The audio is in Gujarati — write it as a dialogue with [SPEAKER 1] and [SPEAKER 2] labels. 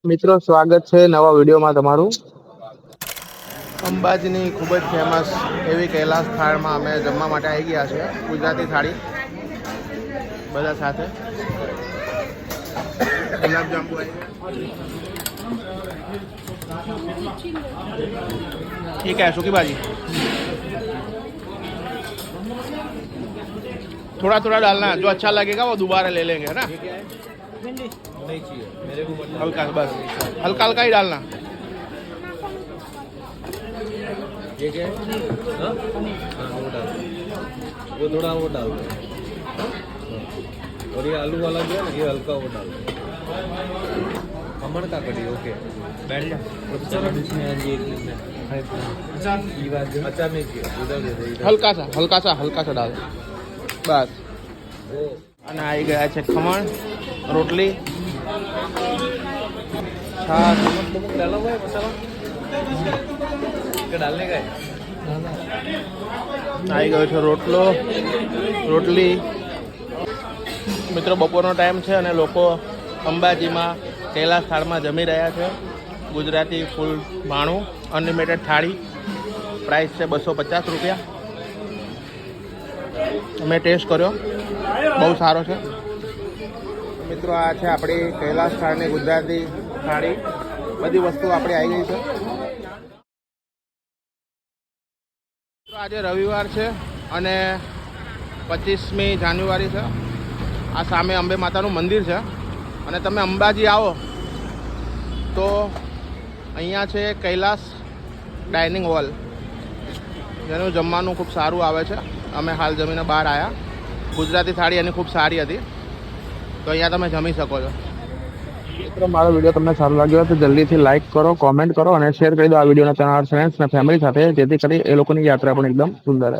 [SPEAKER 1] મિત્રો સ્વાગત છે નવા વિડીયોમાં તમારું। અંબાજીની ખૂબ જ ફેમસ એવી કૈલાસ થાળમાં અમે જમવા માટે આવી ગયા છે। ગુજરાતી થાળી બધા સાથે ગુલાબજાંબુ ठीक है। सूखी भाजी थोड़ा थोड़ा डालना है, जो अच्छा लगेगा वो दोबारा ले लेंगे, है ना। नहीं चाहिए मेरे को, हल्का बस हल्का हल्का ही डालना। ये क्या है? वो डाल, वो थोड़ा वो डाल दो। और ये आलू वाला जो है ये हल्का वो डाल दो। खमण का कड़ी ओके बैठ जा। अचार नहीं चाहिए, हल्का सा डाल बस। અને આવી ગયા છે ખમણ, રોટલી, છાશ। डाला हुआ है मसाला क्या डालने का है? આવી ગયો છે રોટલો, રોટલી। મિત્રો બપોરનો ટાઈમ છે અને લોકો અંબાજીમાં કૈલાસ થાળમાં જમી રહ્યા છે। ગુજરાતી ફૂલ ભાણું અનલિમિટેડ થાળી, પ્રાઇસ છે 250 રૂપિયા। મેં ટેસ્ટ કર્યો, બહુ સારો છે। મિત્રો આ છે આપણી કૈલાસ થાળની ગુજરાતી થાળી, બધી વસ્તુ આપણી આવી ગઈ છે। આજે રવિવાર છે અને 25મી જાન્યુઆરી છે। આ સામે અંબે માતાનું મંદિર છે અને તમે અંબાજી આવો તો અહીંયા છે કૈલાસ ડાઇનિંગ હોલ, જેનું જમવાનું ખૂબ સારું આવે છે। અમે હાલ જમીને બહાર આવ્યા। ગુજરાતી થાળી એની ખૂબ સારી હતી, તો અહીંયા તમે જમી શકો છો। મિત્રો મારો વિડીયો તમને સારો લાગ્યો હોય તો જલ્દીથી લાઇક કરો, કોમેન્ટ કરો અને શેર કરી દો આ વિડીયોના તમારા ફ્રેન્ડ્સ અને ફેમિલી સાથે, જેથી કરી એ લોકોની યાત્રા પણ એકદમ સુંદર રહે।